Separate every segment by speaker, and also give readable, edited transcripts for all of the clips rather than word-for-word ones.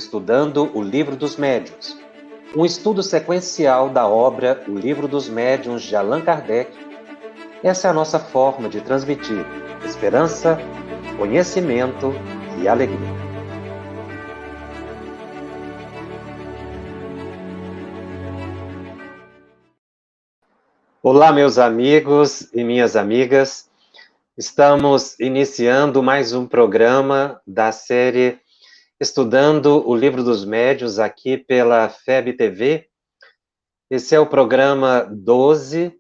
Speaker 1: Estudando o Livro dos Médiuns, um estudo sequencial da obra O Livro dos Médiuns de Allan Kardec. Essa é a nossa forma de transmitir esperança, conhecimento e alegria. Olá, meus amigos e minhas amigas. Estamos iniciando mais um programa da série Estudando o Livro dos Médiuns aqui pela FEB TV. Esse é o programa 12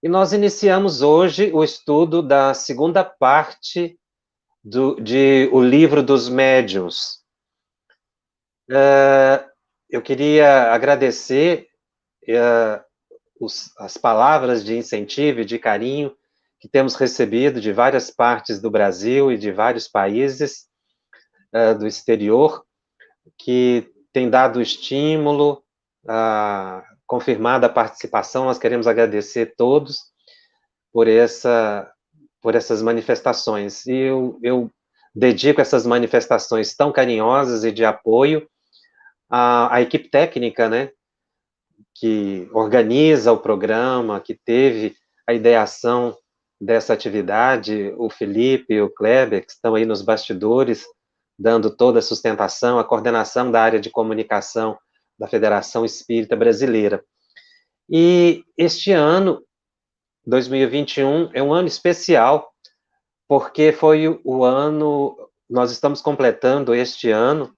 Speaker 1: e nós iniciamos hoje o estudo da segunda parte de O Livro dos Médiuns. Eu queria agradecer as palavras de incentivo e de carinho que temos recebido de várias partes do Brasil e de vários países do exterior, que tem dado estímulo, confirmada a participação. Nós queremos agradecer todos por essas manifestações. E eu dedico essas manifestações tão carinhosas e de apoio à equipe técnica, né, que organiza o programa, que teve a ideação dessa atividade, o Felipe e o Kleber, que estão aí nos bastidores, dando toda a sustentação, a coordenação da área de comunicação da Federação Espírita Brasileira. E este ano, 2021, é um ano especial, porque foi o ano, nós estamos completando este ano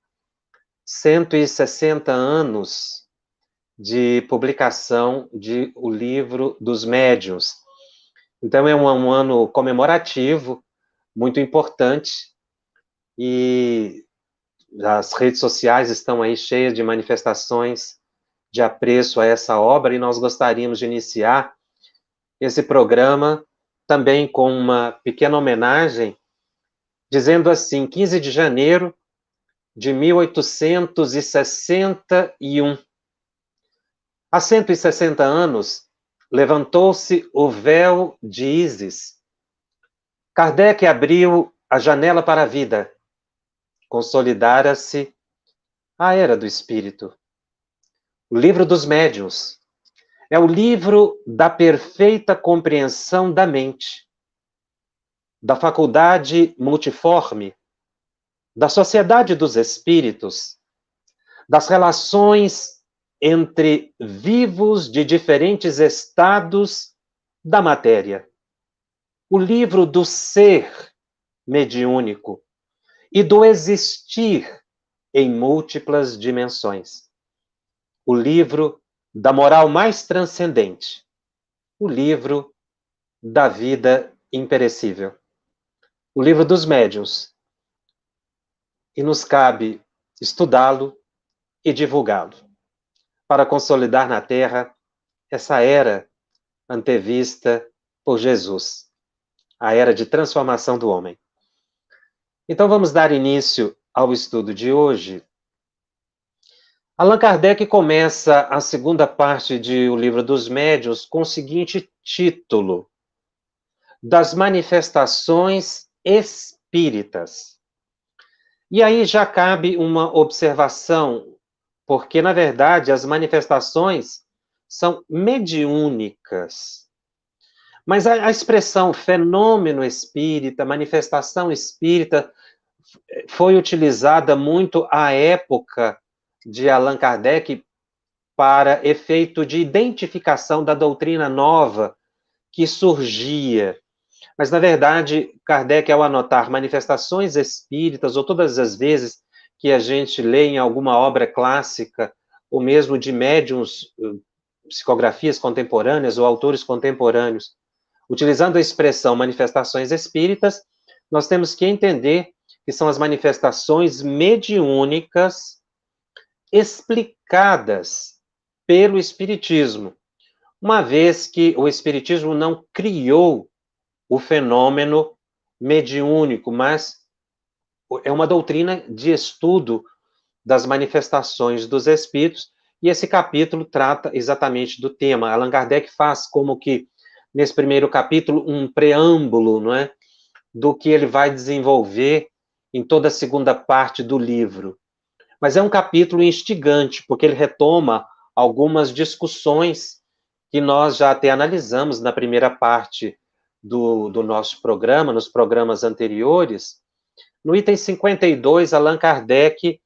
Speaker 1: 160 anos de publicação de O Livro dos Médiuns. Então, é um ano comemorativo, muito importante, e as redes sociais estão aí cheias de manifestações de apreço a essa obra, e nós gostaríamos de iniciar esse programa também com uma pequena homenagem, dizendo assim: 15 de janeiro de 1861, há 160 anos, levantou-se o véu de Ísis. Kardec abriu a janela para a vida. Consolidara-se a Era do Espírito. O Livro dos Médiuns é o livro da perfeita compreensão da mente, da faculdade multiforme, da sociedade dos espíritos, das relações entre vivos de diferentes estados da matéria. O livro do ser mediúnico e do existir em múltiplas dimensões. O livro da moral mais transcendente. O livro da vida imperecível. O Livro dos Médiuns. E nos cabe estudá-lo e divulgá-lo, para consolidar na Terra essa era antevista por Jesus, a era de transformação do homem. Então vamos dar início ao estudo de hoje. Allan Kardec começa a segunda parte de O Livro dos Médiuns com o seguinte título: Das Manifestações Espíritas. E aí já cabe uma observação, porque, na verdade, as manifestações são mediúnicas. Mas a expressão fenômeno espírita, manifestação espírita, foi utilizada muito à época de Allan Kardec para efeito de identificação da doutrina nova que surgia. Mas, na verdade, Kardec, ao anotar manifestações espíritas, ou todas as vezes que a gente lê em alguma obra clássica, ou mesmo de médiuns, psicografias contemporâneas ou autores contemporâneos, utilizando a expressão manifestações espíritas, nós temos que entender que são as manifestações mediúnicas explicadas pelo Espiritismo, uma vez que o Espiritismo não criou o fenômeno mediúnico, mas é uma doutrina de estudo das manifestações dos espíritos, e esse capítulo trata exatamente do tema. Allan Kardec faz como que, nesse primeiro capítulo, um preâmbulo, não é, do que ele vai desenvolver em toda a segunda parte do livro. mas é um capítulo instigante, porque ele retoma algumas discussões que nós já até analisamos na primeira parte do nosso programa, nos programas anteriores. No item 52, Allan Kardec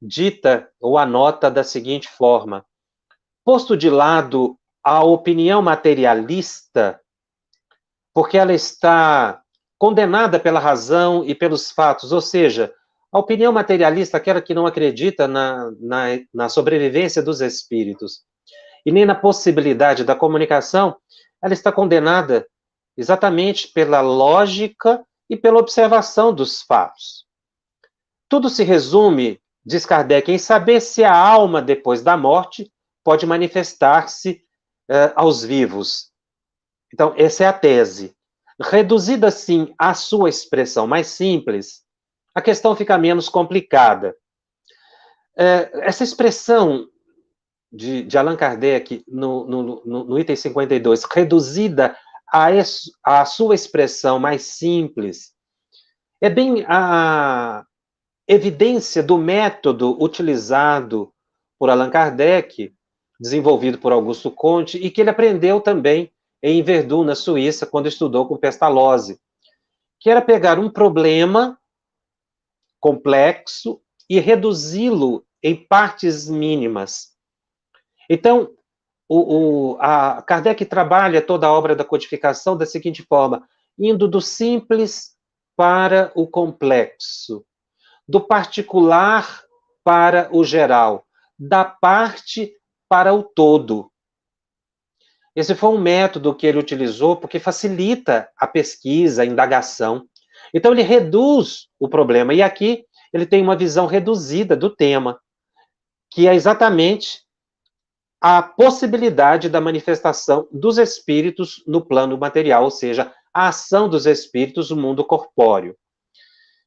Speaker 1: dita ou anota da seguinte forma: posto de lado a opinião materialista, porque ela está condenada pela razão e pelos fatos, ou seja, a opinião materialista, aquela que não acredita na sobrevivência dos espíritos e nem na possibilidade da comunicação, ela está condenada exatamente pela lógica e pela observação dos fatos. Tudo se resume, diz Kardec, em saber se a alma, depois da morte, pode manifestar-se aos vivos. Então, essa é a tese. Reduzida, assim, à sua expressão mais simples, a questão fica menos complicada. Essa expressão de Allan Kardec, no item 52, reduzida à sua expressão mais simples, é bem a evidência do método utilizado por Allan Kardec, desenvolvido por Augusto Comte, e que ele aprendeu também em Verdun, na Suíça, quando estudou com Pestalozzi, que era pegar um problema complexo e reduzi-lo em partes mínimas. Então, a Kardec trabalha toda a obra da codificação da seguinte forma: indo do simples para o complexo, do particular para o geral, da parte para o todo. Esse foi um método que ele utilizou porque facilita a pesquisa, a indagação. Então, ele reduz o problema. E aqui, ele tem uma visão reduzida do tema, que é exatamente a possibilidade da manifestação dos espíritos no plano material, ou seja, a ação dos espíritos no mundo corpóreo.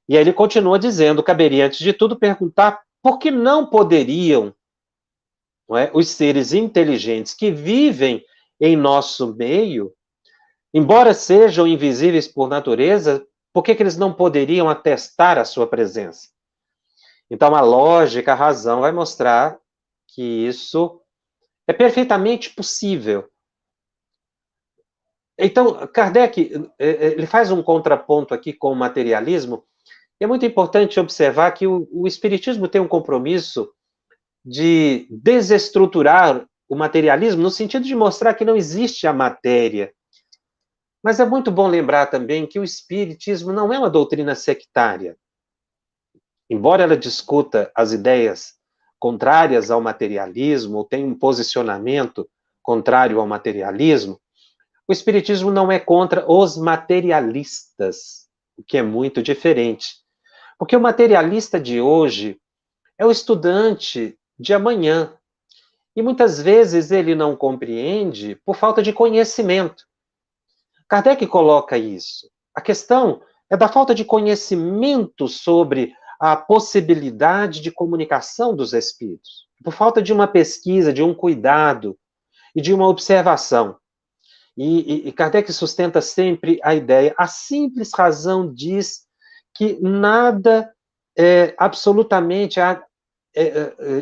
Speaker 1: E aí ele continua dizendo, caberia, antes de tudo, perguntar por que não poderiam, não é, os seres inteligentes que vivem em nosso meio, embora sejam invisíveis por natureza, por que eles não poderiam atestar a sua presença? Então, a lógica, a razão vai mostrar que isso é perfeitamente possível. Então, Kardec, ele faz um contraponto aqui com o materialismo, e é muito importante observar que o Espiritismo tem um compromisso de desestruturar o materialismo, no sentido de mostrar que não existe a matéria. Mas é muito bom lembrar também que o Espiritismo não é uma doutrina sectária. Embora ela discuta as ideias contrárias ao materialismo, ou tenha um posicionamento contrário ao materialismo, o Espiritismo não é contra os materialistas, o que é muito diferente. Porque o materialista de hoje é o estudante de amanhã. E muitas vezes ele não compreende por falta de conhecimento. Kardec coloca isso. A questão é da falta de conhecimento sobre a possibilidade de comunicação dos espíritos. Por falta de uma pesquisa, de um cuidado e de uma observação. E Kardec sustenta sempre a ideia, a simples razão diz que nada é absolutamente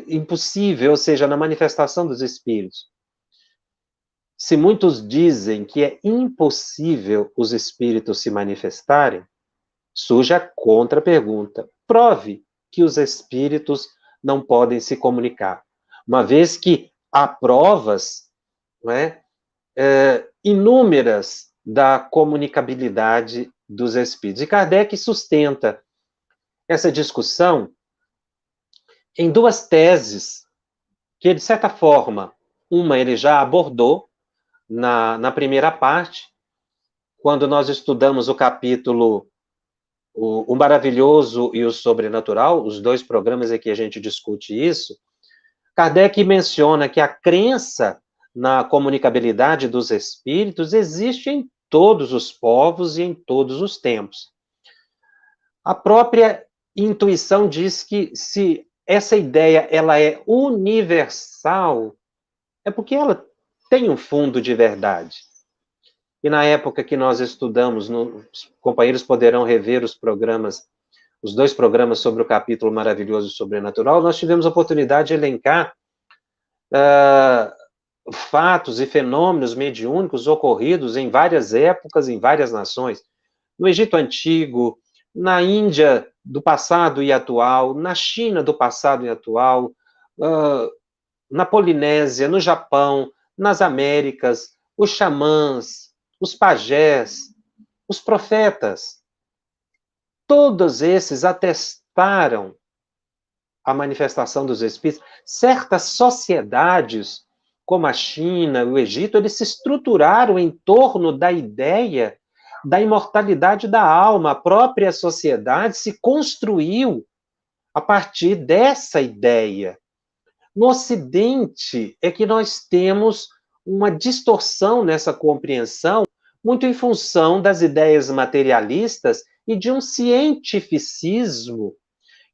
Speaker 1: impossível, ou seja, na manifestação dos espíritos. Se muitos dizem que é impossível os espíritos se manifestarem, surge a contra-pergunta. Prove que os espíritos não podem se comunicar. Uma vez que há provas, não é, inúmeras da comunicabilidade dos espíritos. E Kardec sustenta essa discussão em duas teses, que, de certa forma, uma ele já abordou na primeira parte, quando nós estudamos o capítulo o Maravilhoso e o Sobrenatural, os dois programas em que a gente discute isso. Kardec menciona que a crença na comunicabilidade dos espíritos existe em todos os povos e em todos os tempos. A própria intuição diz que se essa ideia ela é universal, é porque ela tem um fundo de verdade. E na época que nós estudamos, os companheiros poderão rever os programas os 2 programas sobre o capítulo maravilhoso e sobrenatural, nós tivemos a oportunidade de elencar fatos e fenômenos mediúnicos ocorridos em várias épocas, em várias nações. No Egito Antigo, na Índia do passado e atual, na China do passado e atual, na Polinésia, no Japão, nas Américas, os xamãs, os pajés, os profetas, todos esses atestaram a manifestação dos espíritos. Certas sociedades, como a China, o Egito, eles se estruturaram em torno da ideia da imortalidade da alma. A própria sociedade se construiu a partir dessa ideia. No Ocidente é que nós temos uma distorção nessa compreensão, muito em função das ideias materialistas e de um cientificismo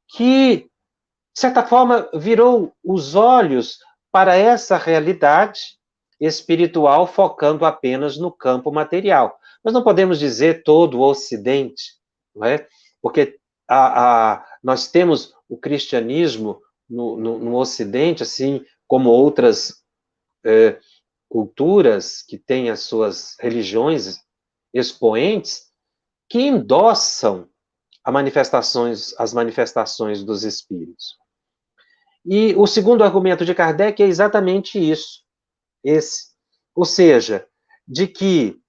Speaker 1: que, de certa forma, virou os olhos para essa realidade espiritual, focando apenas no campo material. Nós não podemos dizer todo o Ocidente, não é? Porque nós temos o cristianismo no Ocidente, assim como outras culturas que têm as suas religiões expoentes, que endossam as manifestações dos espíritos. E o segundo argumento de Kardec é exatamente isso, ou seja, de que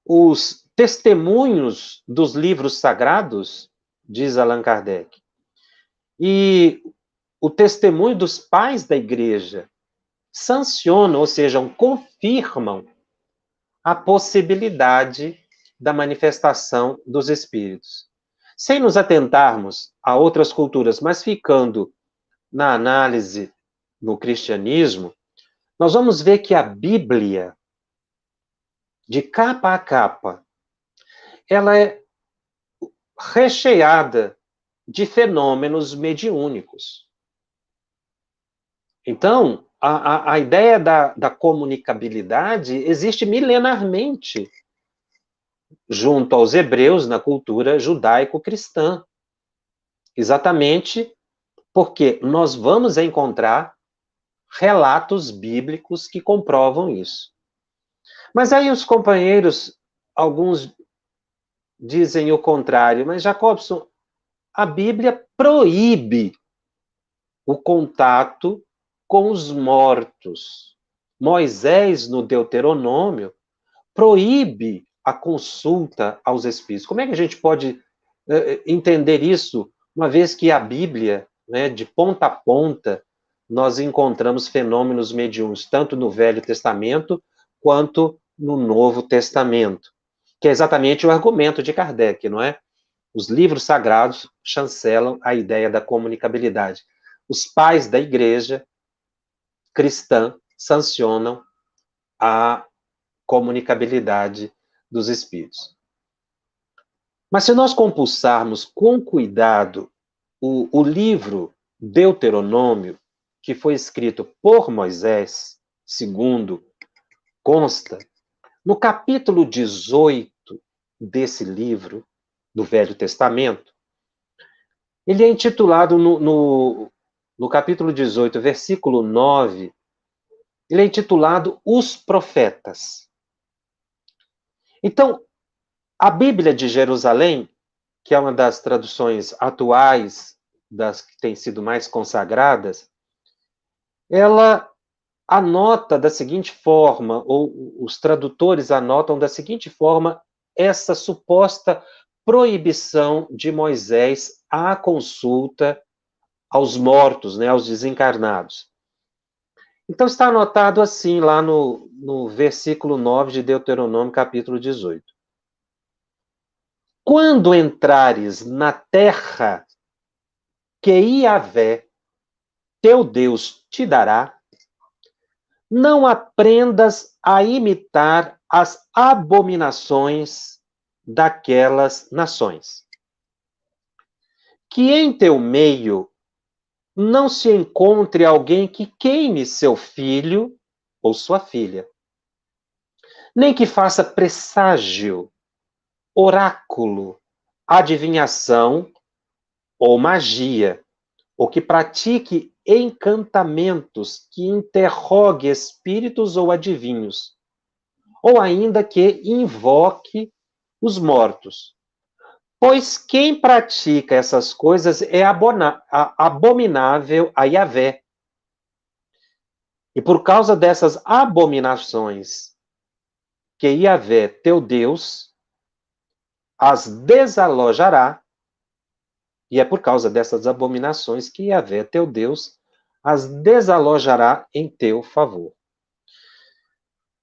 Speaker 1: os testemunhos dos livros sagrados, diz Allan Kardec, e o testemunho dos pais da igreja sancionam, ou seja, confirmam a possibilidade da manifestação dos espíritos. Sem nos atentarmos a outras culturas, mas ficando na análise no cristianismo, nós vamos ver que a Bíblia, de capa a capa, ela é recheada de fenômenos mediúnicos. Então, a ideia da comunicabilidade existe milenarmente junto aos hebreus na cultura judaico-cristã. Exatamente porque nós vamos encontrar relatos bíblicos que comprovam isso. Mas aí os companheiros, alguns dizem o contrário, mas Jacobson, a Bíblia proíbe o contato com os mortos. Moisés, no Deuteronômio, proíbe a consulta aos espíritos. Como é que a gente pode entender isso, uma vez que a Bíblia, né, de ponta a ponta, nós encontramos fenômenos mediúnicos, tanto no Velho Testamento quanto no Novo Testamento, que é exatamente o argumento de Kardec, não é? Os livros sagrados chancelam a ideia da comunicabilidade. Os pais da igreja cristã sancionam a comunicabilidade dos espíritos. Mas se nós compulsarmos com cuidado o livro Deuteronômio, que foi escrito por Moisés, segundo consta, no capítulo 18 desse livro, do Velho Testamento, ele é intitulado, no capítulo 18, versículo 9, ele é intitulado Os Profetas. Então, a Bíblia de Jerusalém, que é uma das traduções atuais, das que têm sido mais consagradas, ela anota da seguinte forma, ou os tradutores anotam da seguinte forma, essa suposta proibição de Moisés à consulta aos mortos, né, aos desencarnados. Então está anotado assim, lá no versículo 9 de Deuteronômio, capítulo 18. Quando entrares na terra que Yahvé, teu Deus, te dará, não aprendas a imitar as abominações daquelas nações. Que em teu meio não se encontre alguém que queime seu filho ou sua filha, nem que faça presságio, oráculo, adivinhação ou magia, ou que pratique encantamentos, que interrogue espíritos ou adivinhos, ou ainda que invoque os mortos. Pois quem pratica essas coisas é abominável a Yahvé. E por causa dessas abominações que Yahvé, teu Deus, as desalojará, e é por causa dessas abominações que Yahvé, teu Deus, as desalojará em teu favor.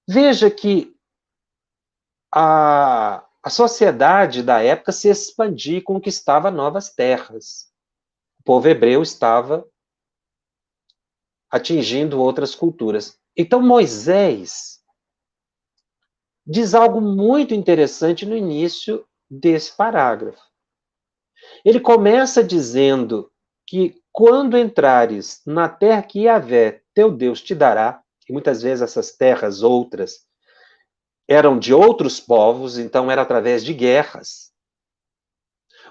Speaker 1: Veja que a sociedade da época se expandia e conquistava novas terras. O povo hebreu estava atingindo outras culturas. Então Moisés diz algo muito interessante no início desse parágrafo. Ele começa dizendo que quando entrares na terra que Yahvé, teu Deus, te dará, e muitas vezes essas terras outras eram de outros povos, então era através de guerras.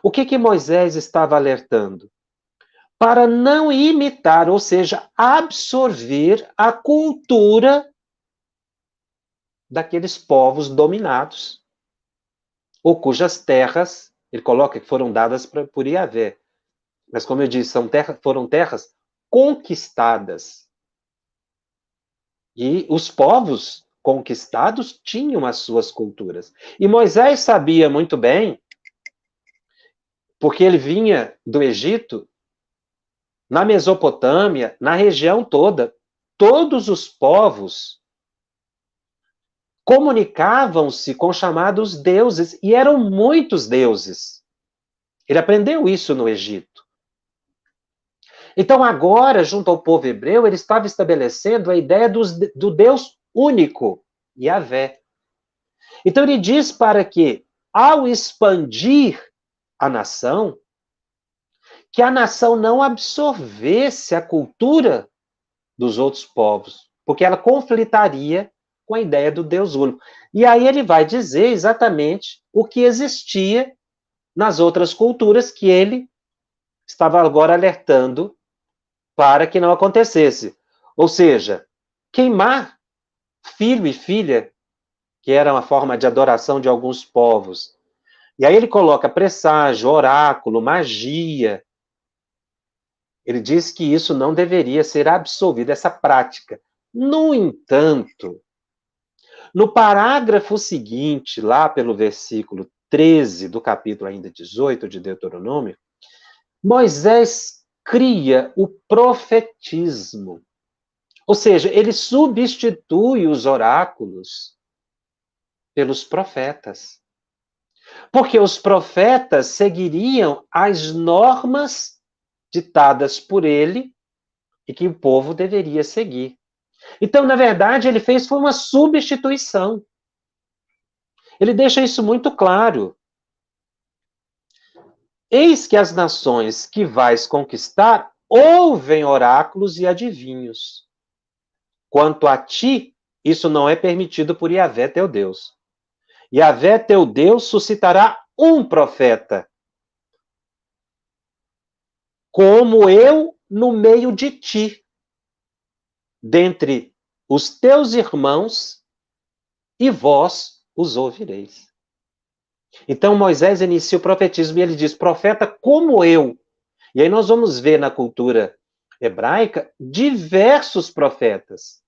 Speaker 1: O que Moisés estava alertando? Para não imitar, ou seja, absorver a cultura daqueles povos dominados, ou cujas terras, ele coloca que foram dadas por Yahvé. Mas, como eu disse, foram terras conquistadas. E os povos conquistados tinham as suas culturas. E Moisés sabia muito bem, porque ele vinha do Egito, na Mesopotâmia, na região toda, todos os povos comunicavam-se com chamados deuses, e eram muitos deuses. Ele aprendeu isso no Egito. Então, agora, junto ao povo hebreu, ele estava estabelecendo a ideia do Deus único, Yahvé. Então, ele diz para que, ao expandir a nação, que a nação não absorvesse a cultura dos outros povos, porque ela conflitaria com a ideia do Deus único. E aí ele vai dizer exatamente o que existia nas outras culturas que ele estava agora alertando para que não acontecesse. Ou seja, queimar filho e filha, que era uma forma de adoração de alguns povos. E aí ele coloca presságio, oráculo, magia. Ele diz que isso não deveria ser absolvido, essa prática. No entanto, no parágrafo seguinte, lá pelo versículo 13 do capítulo ainda 18 de Deuteronômio, Moisés cria o profetismo. Ou seja, ele substitui os oráculos pelos profetas. Porque os profetas seguiriam as normas ditadas por ele e que o povo deveria seguir. Então, na verdade, ele fez foi uma substituição. Ele deixa isso muito claro. Eis que as nações que vais conquistar ouvem oráculos e adivinhos. Quanto a ti, isso não é permitido por Yahvé, teu Deus. Yahvé, teu Deus, suscitará um profeta, como eu no meio de ti, dentre os teus irmãos, e vós os ouvireis. Então Moisés inicia o profetismo e ele diz, profeta como eu. E aí nós vamos ver na cultura hebraica diversos profetas.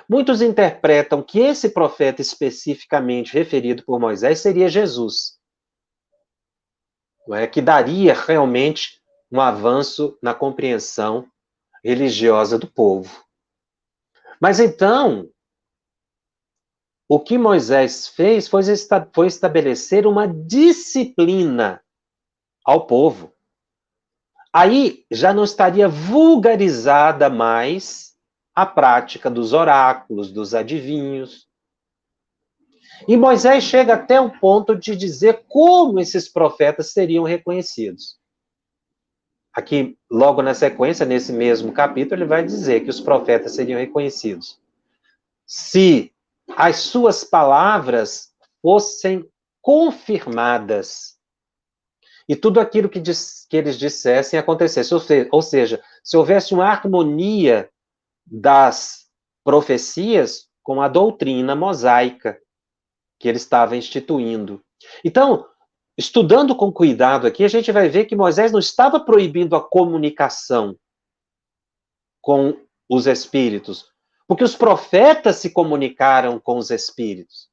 Speaker 1: Muitos interpretam que esse profeta especificamente referido por Moisés seria Jesus, não é? Que daria realmente um avanço na compreensão religiosa do povo. Mas então, o que Moisés fez foi estabelecer uma disciplina ao povo. Aí já não estaria vulgarizada mais a prática dos oráculos, dos adivinhos. E Moisés chega até o ponto de dizer como esses profetas seriam reconhecidos. Aqui, logo na sequência, nesse mesmo capítulo, ele vai dizer que os profetas seriam reconhecidos se as suas palavras fossem confirmadas e tudo aquilo que eles dissessem acontecesse. Ou seja, se houvesse uma harmonia das profecias com a doutrina mosaica que ele estava instituindo. Então, estudando com cuidado aqui, a gente vai ver que Moisés não estava proibindo a comunicação com os espíritos, porque os profetas se comunicaram com os espíritos.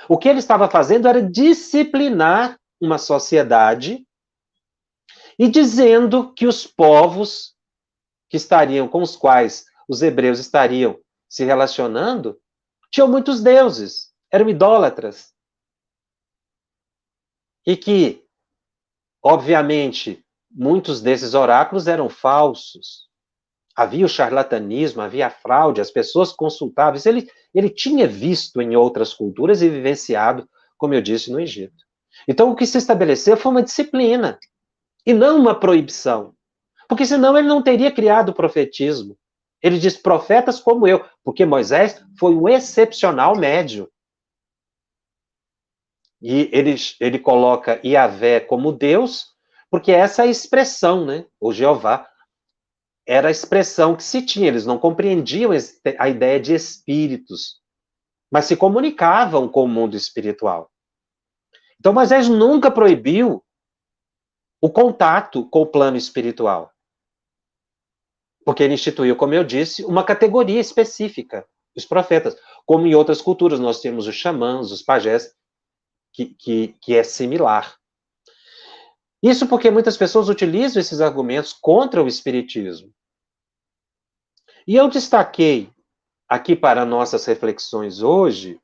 Speaker 1: O que ele estava fazendo era disciplinar uma sociedade e dizendo que os povos que estariam, com os quais os hebreus estariam se relacionando, tinham muitos deuses, eram idólatras. E que, obviamente, muitos desses oráculos eram falsos. Havia o charlatanismo, havia a fraude, as pessoas consultavam. Isso ele tinha visto em outras culturas e vivenciado, como eu disse, no Egito. Então, o que se estabeleceu foi uma disciplina, e não uma proibição. Porque senão ele não teria criado o profetismo. Ele diz profetas como eu, porque Moisés foi um excepcional médium. E ele coloca Yahvé como Deus, porque essa é a expressão, né? O Jeová era a expressão que se tinha. Eles não compreendiam a ideia de espíritos, mas se comunicavam com o mundo espiritual. Então Moisés nunca proibiu o contato com o plano espiritual. Porque ele instituiu, como eu disse, uma categoria específica, os profetas. Como em outras culturas, nós temos os xamãs, os pajés, que é similar. Isso porque muitas pessoas utilizam esses argumentos contra o espiritismo. E eu destaquei aqui para nossas reflexões hoje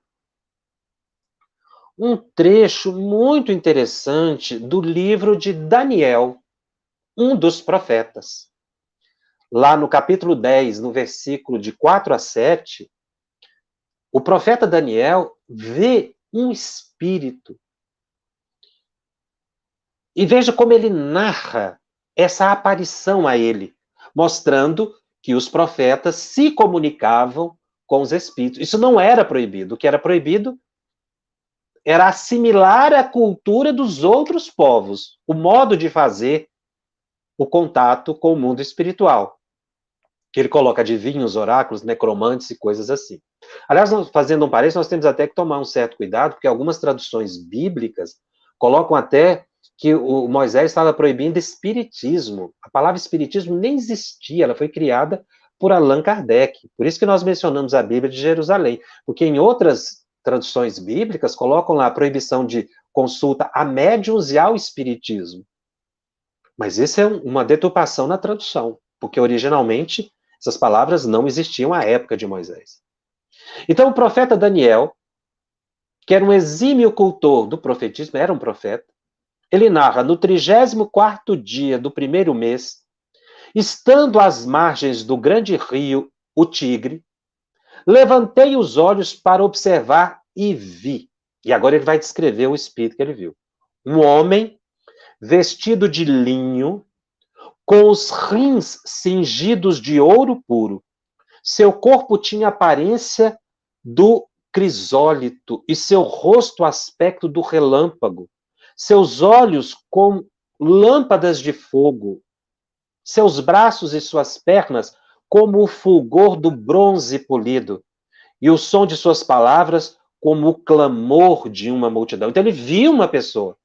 Speaker 1: um trecho muito interessante do livro de Daniel, um dos profetas. Lá no capítulo 10, no versículo de 4 a 7, o profeta Daniel vê um espírito. E veja como ele narra essa aparição a ele, mostrando que os profetas se comunicavam com os espíritos. Isso não era proibido. O que era proibido era assimilar a cultura dos outros povos, o modo de fazer o contato com o mundo espiritual. Que ele coloca adivinhos, oráculos, necromantes e coisas assim. Aliás, fazendo um parênteses, nós temos até que tomar um certo cuidado, porque algumas traduções bíblicas colocam até que o Moisés estava proibindo espiritismo. A palavra espiritismo nem existia, ela foi criada por Allan Kardec. Por isso que nós mencionamos a Bíblia de Jerusalém, porque em outras traduções bíblicas colocam lá a proibição de consulta a médiuns e ao espiritismo. Mas isso é uma deturpação na tradução, porque originalmente essas palavras não existiam à época de Moisés. Então o profeta Daniel, que era um exímio cultor do profetismo, era um profeta, ele narra, no 34º dia do primeiro mês, estando às margens do grande rio, o Tigre, levantei os olhos para observar e vi. E agora ele vai descrever o espírito que ele viu. Um homem vestido de linho, com os rins cingidos de ouro puro. Seu corpo tinha aparência do crisólito e seu rosto aspecto do relâmpago. Seus olhos como lâmpadas de fogo. Seus braços e suas pernas como o fulgor do bronze polido. E o som de suas palavras como o clamor de uma multidão. Então ele viu uma pessoa.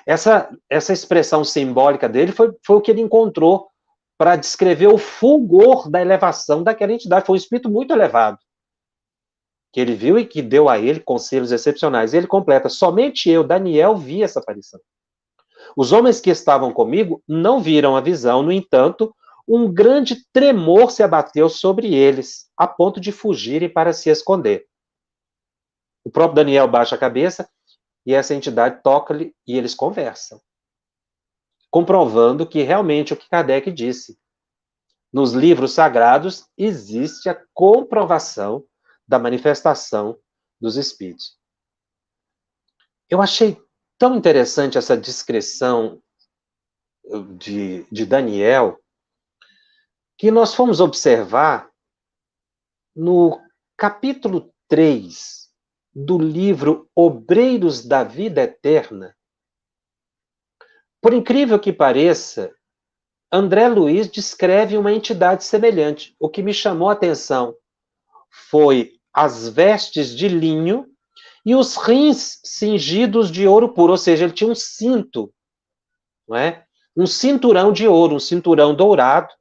Speaker 1: Essa expressão simbólica dele foi o que ele encontrou para descrever o fulgor da elevação daquela entidade. Foi um espírito muito elevado, que ele viu e que deu a ele conselhos excepcionais. E ele completa, somente eu, Daniel, vi essa aparição. Os homens que estavam comigo não viram a visão, no entanto, um grande tremor se abateu sobre eles, a ponto de fugirem para se esconder. O próprio Daniel baixa a cabeça e essa entidade toca-lhe e eles conversam, comprovando que realmente o que Kardec disse. Nos livros sagrados existe a comprovação da manifestação dos espíritos. Eu achei tão interessante essa descrição de Daniel, que nós fomos observar no capítulo 3 do livro Obreiros da Vida Eterna, Por incrível que pareça, André Luiz descreve uma entidade semelhante. O que me chamou a atenção foi as vestes de linho e os rins cingidos de ouro puro, ou seja, ele tinha um cinto, não é? Um cinturão de ouro, um cinturão dourado,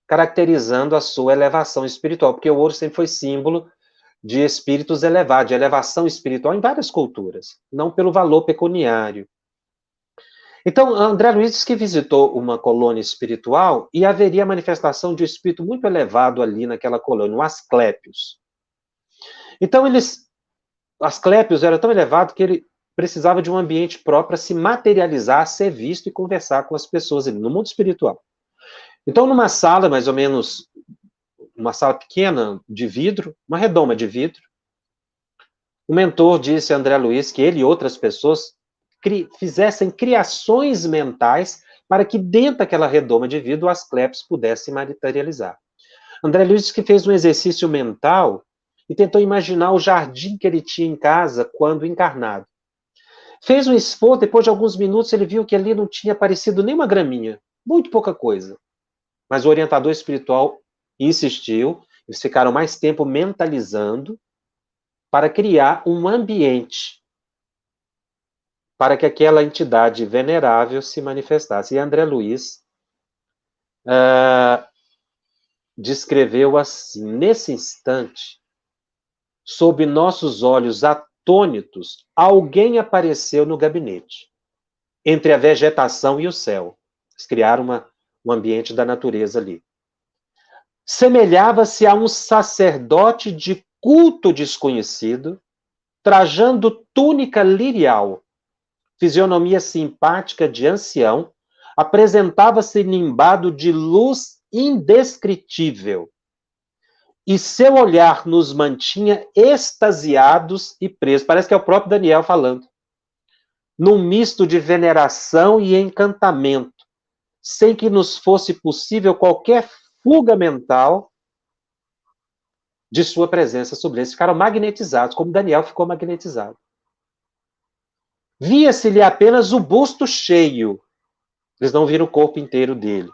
Speaker 1: caracterizando a sua elevação espiritual, porque o ouro sempre foi símbolo de espíritos elevados, de elevação espiritual em várias culturas, não pelo valor pecuniário. Então, André Luiz diz que visitou uma colônia espiritual e haveria a manifestação de um espírito muito elevado ali naquela colônia, o Asclépios. Então, Asclépios era tão elevado que ele precisava de um ambiente próprio para se materializar, ser visto e conversar com as pessoas ali, no mundo espiritual. Então, numa sala, mais ou menos, uma sala pequena de vidro, uma redoma de vidro, o mentor disse a André Luiz que ele e outras pessoas fizessem criações mentais para que dentro daquela redoma de vidro o Asclépios pudesse materializar. André Luiz disse que fez um exercício mental e tentou imaginar o jardim que ele tinha em casa quando encarnado. Fez um esforço, depois de alguns minutos ele viu que ali não tinha aparecido nenhuma graminha, muito pouca coisa. Mas o orientador espiritual insistiu, eles ficaram mais tempo mentalizando para criar um ambiente para que aquela entidade venerável se manifestasse. E André Luiz descreveu assim: nesse instante, sob nossos olhos atônitos, alguém apareceu no gabinete, entre a vegetação e o céu. Eles criaram um ambiente da natureza ali. Semelhava-se a um sacerdote de culto desconhecido, trajando túnica lirial, fisionomia simpática de ancião, apresentava-se nimbado de luz indescritível, e seu olhar nos mantinha extasiados e presos. Parece que é o próprio Daniel falando. Num misto de veneração e encantamento, sem que nos fosse possível qualquer fuga mental de sua presença sobre eles. Ficaram magnetizados, como Daniel ficou magnetizado. Via-se-lhe apenas o busto cheio. Eles não viram o corpo inteiro dele.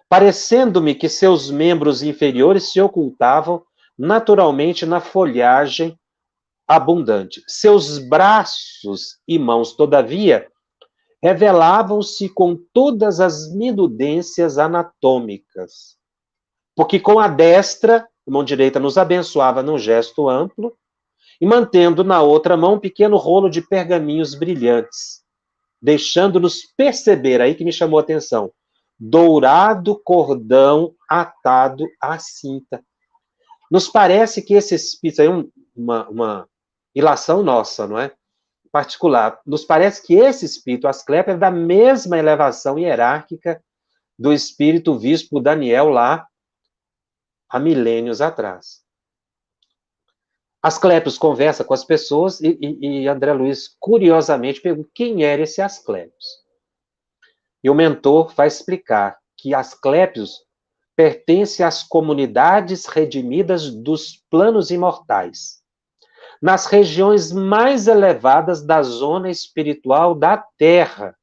Speaker 1: Parecendo-me que seus membros inferiores se ocultavam naturalmente na folhagem abundante. Seus braços e mãos, todavia, revelavam-se com todas as minudências anatômicas. Porque com a destra, a mão direita nos abençoava num gesto amplo, e mantendo na outra mão um pequeno rolo de pergaminhos brilhantes, deixando-nos perceber, aí que me chamou a atenção, dourado cordão atado à cinta. Nos parece que esse espírito, aí uma ilação nossa, não é? Particular, nos parece que esse espírito, Asclépio, é da mesma elevação hierárquica do espírito visto por Daniel lá há milênios atrás. Asclépios conversa com as pessoas e André Luiz, curiosamente, pergunta quem era esse Asclépios. E o mentor vai explicar que Asclépios pertence às comunidades redimidas dos planos imortais, nas regiões mais elevadas da zona espiritual da Terra.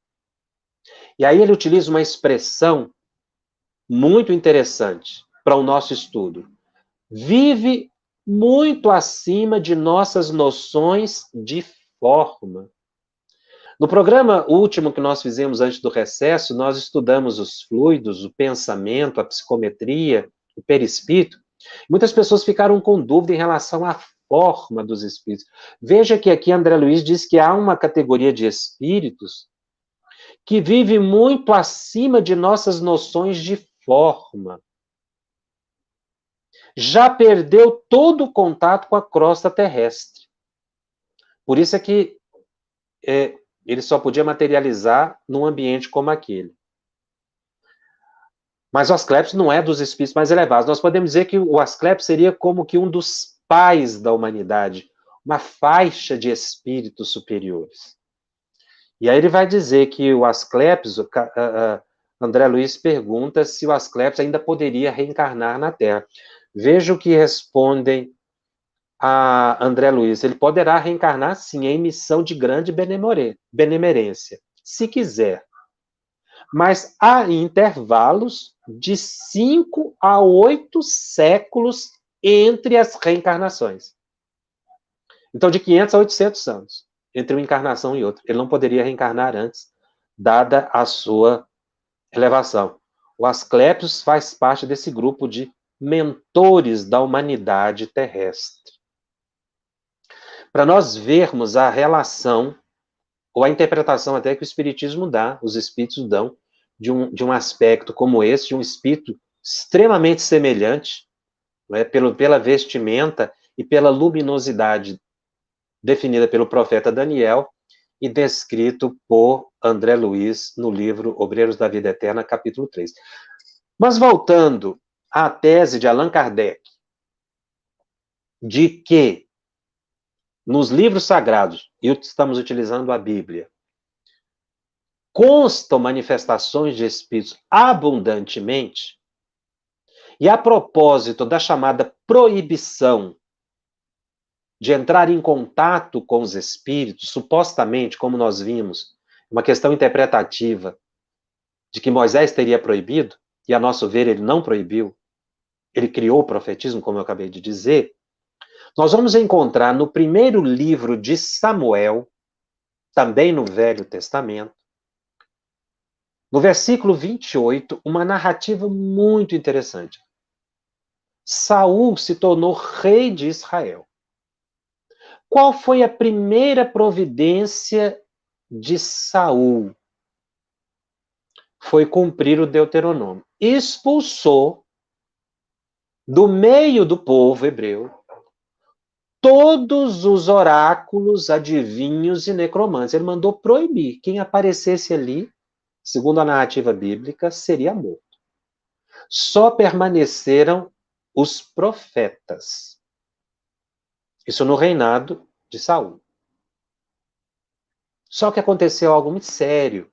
Speaker 1: E aí ele utiliza uma expressão muito interessante para o nosso estudo. Vive muito acima de nossas noções de forma. No programa último que nós fizemos antes do recesso, nós estudamos os fluidos, o pensamento, a psicometria, o perispírito. Muitas pessoas ficaram com dúvida em relação à forma dos espíritos. Veja que aqui André Luiz diz que há uma categoria de espíritos que vive muito acima de nossas noções de forma. Já perdeu todo o contato com a crosta terrestre. Por isso é que ele só podia materializar num ambiente como aquele. Mas o Asclépios não é dos espíritos mais elevados. Nós podemos dizer que o Asclépios seria como que um dos pais da humanidade, uma faixa de espíritos superiores. E aí ele vai dizer que o Asclépios, André Luiz pergunta se o Asclépios ainda poderia reencarnar na Terra. Veja o que respondem a André Luiz. Ele poderá reencarnar, sim, em missão de grande benemerência, se quiser. mas há intervalos de 5 a 8 séculos entre as reencarnações. Então, de 500 a 800 anos, entre uma encarnação e outra. Ele não poderia reencarnar antes, dada a sua elevação. O Asclepios faz parte desse grupo de mentores da humanidade terrestre. Para nós vermos a relação, ou a interpretação até que o Espiritismo dá, os Espíritos dão, de um aspecto como esse, de um espírito extremamente semelhante, né, pela vestimenta e pela luminosidade definida pelo profeta Daniel e descrito por André Luiz no livro Obreiros da Vida Eterna, capítulo 3. Mas voltando à tese de Allan Kardec, de que nos livros sagrados, e estamos utilizando a Bíblia, constam manifestações de espíritos abundantemente, e a propósito da chamada proibição de entrar em contato com os espíritos, supostamente, como nós vimos, uma questão interpretativa de que Moisés teria proibido, e a nosso ver ele não proibiu, ele criou o profetismo, como eu acabei de dizer, nós vamos encontrar no primeiro livro de Samuel, também no Velho Testamento, no versículo 28, uma narrativa muito interessante. Saul se tornou rei de Israel. Qual foi a primeira providência de Saul? Foi cumprir o Deuteronômio. Expulsou do meio do povo hebreu todos os oráculos, adivinhos e necromantes. Ele mandou proibir. Quem aparecesse ali, segundo a narrativa bíblica, seria morto. Só permaneceram os profetas. Isso no reinado de Saul. Só que aconteceu algo muito sério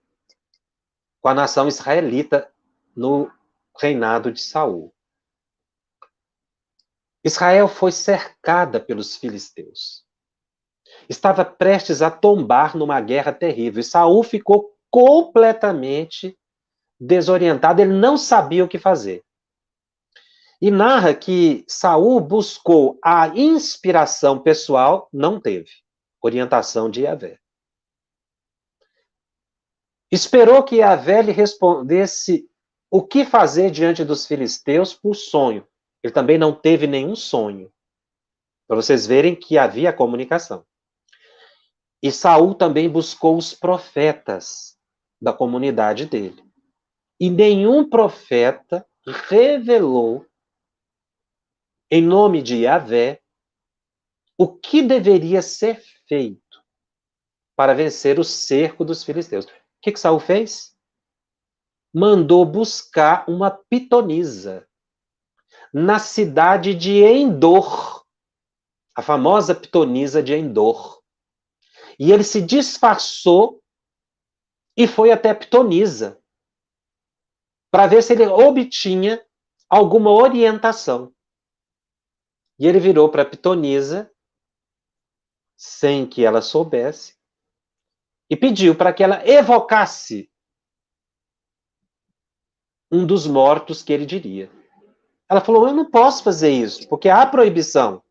Speaker 1: com a nação israelita no reinado de Saul. Israel foi cercada pelos filisteus. Estava prestes a tombar numa guerra terrível. E Saul ficou completamente desorientado, ele não sabia o que fazer. E narra que Saul buscou a inspiração pessoal, não teve orientação de Yahvé. Esperou que Yahvé lhe respondesse o que fazer diante dos filisteus por sonho. Ele também não teve nenhum sonho. Para vocês verem que havia comunicação. E Saul também buscou os profetas da comunidade dele. E nenhum profeta revelou, em nome de Yahvé, o que deveria ser feito para vencer o cerco dos filisteus. O que Saul fez? Mandou buscar uma pitonisa na cidade de Endor, a famosa pitonisa de Endor. E ele se disfarçou e foi até a pitonisa para ver se ele obtinha alguma orientação. E ele virou para a pitonisa, sem que ela soubesse, e pediu para que ela evocasse um dos mortos que ele diria. Ela falou, eu não posso fazer isso, porque há proibição.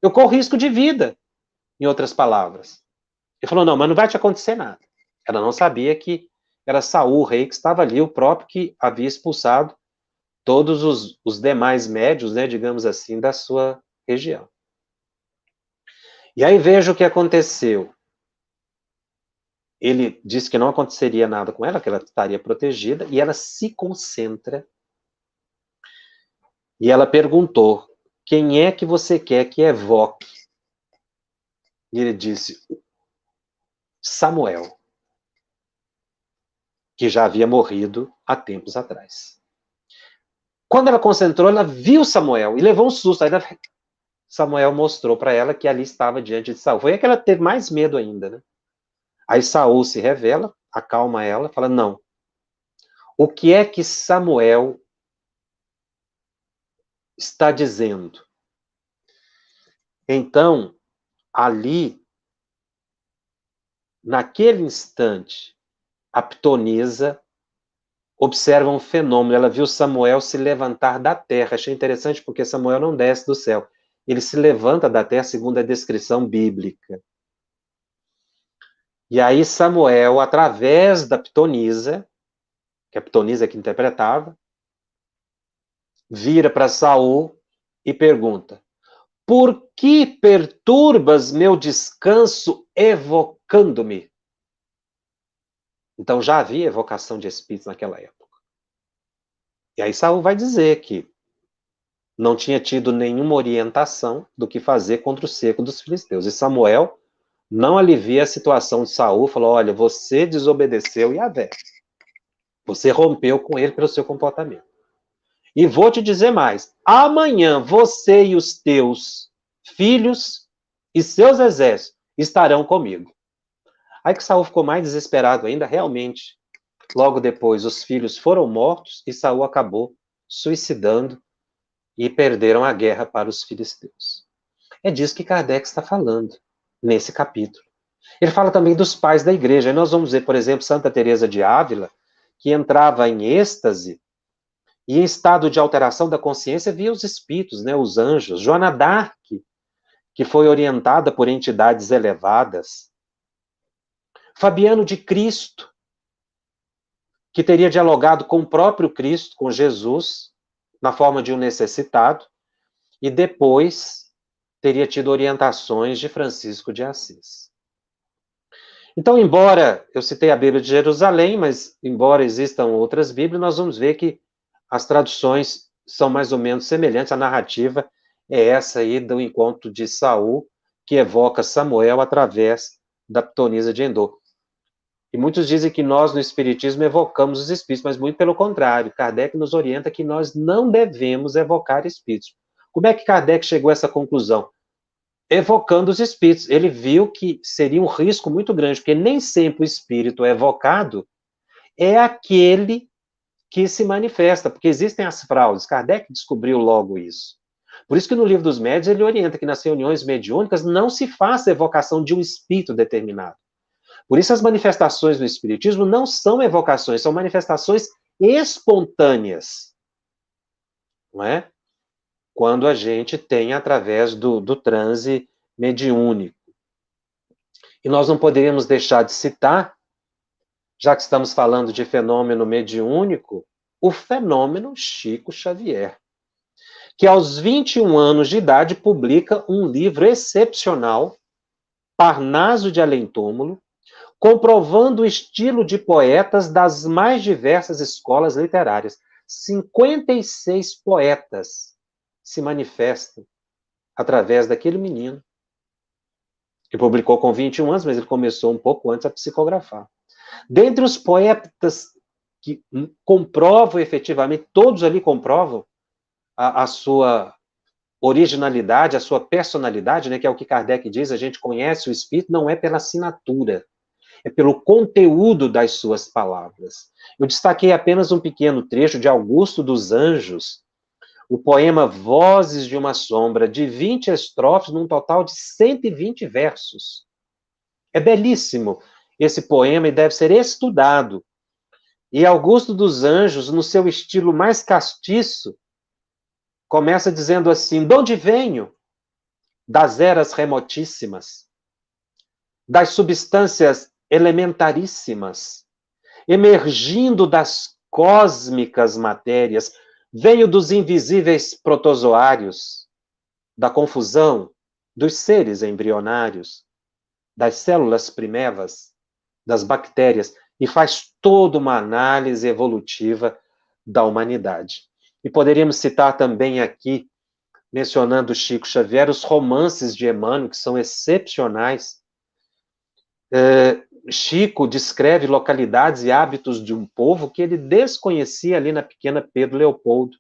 Speaker 1: Eu corro risco de vida, em outras palavras. Ele falou, não, mas não vai te acontecer nada. Ela não sabia que era Saul, o rei, que estava ali, o próprio que havia expulsado todos os demais médios, né, digamos assim, da sua região. E aí veja o que aconteceu. Ele disse que não aconteceria nada com ela, que ela estaria protegida, e ela se concentra. E ela perguntou, quem é que você quer que evoque? E ele disse, Samuel, que já havia morrido há tempos atrás. Quando ela concentrou, ela viu Samuel e levou um susto. Aí Samuel mostrou para ela que ali estava diante de Saul. Foi aí que ela teve mais medo ainda, né? Aí Saul se revela, acalma ela, fala, não. O que é que Samuel está dizendo? Então, ali, naquele instante, a pitonisa observa um fenômeno. Ela viu Samuel se levantar da terra. Achei interessante porque Samuel não desce do céu. Ele se levanta da terra segundo a descrição bíblica. E aí Samuel, através da pitonisa, que a pitonisa que interpretava, vira para Saul e pergunta: por que perturbas meu descanso evocando-me? Então já havia evocação de espíritos naquela época. E aí Saul vai dizer que não tinha tido nenhuma orientação do que fazer contra o cerco dos filisteus. E Samuel não alivia a situação de Saul, falou: olha, você desobedeceu Yahvé. Você rompeu com ele pelo seu comportamento. E vou te dizer mais: amanhã você e os teus filhos e seus exércitos estarão comigo. Aí que Saul ficou mais desesperado ainda, realmente. Logo depois, os filhos foram mortos e Saul acabou suicidando e perderam a guerra para os filisteus. É disso que Kardec está falando nesse capítulo. Ele fala também dos pais da igreja. Aí nós vamos ver, por exemplo, Santa Teresa de Ávila, que entrava em êxtase e em estado de alteração da consciência via os espíritos, né, os anjos. Joana d'Arc, que foi orientada por entidades elevadas. Fabiano de Cristo, que teria dialogado com o próprio Cristo, com Jesus, na forma de um necessitado, e depois teria tido orientações de Francisco de Assis. Então, embora eu citei a Bíblia de Jerusalém, mas embora existam outras Bíblias, nós vamos ver que as traduções são mais ou menos semelhantes. A narrativa é essa aí do encontro de Saul, que evoca Samuel através da pitonisa de Endor. E muitos dizem que nós, no Espiritismo, evocamos os espíritos, mas muito pelo contrário. Kardec nos orienta que nós não devemos evocar espíritos. Como é que Kardec chegou a essa conclusão? Evocando os espíritos. Ele viu que seria um risco muito grande, porque nem sempre o espírito evocado é aquele que se manifesta, porque existem as fraudes. Kardec descobriu logo isso. Por isso que no Livro dos Médiuns ele orienta que nas reuniões mediúnicas não se faça evocação de um espírito determinado. Por isso as manifestações do espiritismo não são evocações, são manifestações espontâneas. Não é? Quando a gente tem através do transe mediúnico. E nós não poderíamos deixar de citar, já que estamos falando de fenômeno mediúnico, o fenômeno Chico Xavier, que aos 21 anos de idade publica um livro excepcional, Parnaso de Além-Túmulo, comprovando o estilo de poetas das mais diversas escolas literárias. 56 poetas se manifestam através daquele menino, que publicou com 21 anos, mas ele começou um pouco antes a psicografar. Dentre os poetas que comprovam efetivamente, todos ali comprovam a sua originalidade, a sua personalidade, né, que é o que Kardec diz, a gente conhece o espírito não é pela assinatura, é pelo conteúdo das suas palavras. Eu destaquei apenas um pequeno trecho de Augusto dos Anjos, o poema Vozes de uma Sombra, de 20 estrofes, num total de 120 versos. É belíssimo esse poema e deve ser estudado. E Augusto dos Anjos, no seu estilo mais castiço, começa dizendo assim: de onde venho? Das eras remotíssimas, das substâncias elementaríssimas, emergindo das cósmicas matérias, venho dos invisíveis protozoários, da confusão dos seres embrionários, das células primevas, das bactérias, e faz toda uma análise evolutiva da humanidade. E poderíamos citar também aqui, mencionando Chico Xavier, os romances de Emmanuel, que são excepcionais. Chico descreve localidades e hábitos de um povo que ele desconhecia ali na pequena Pedro Leopoldo.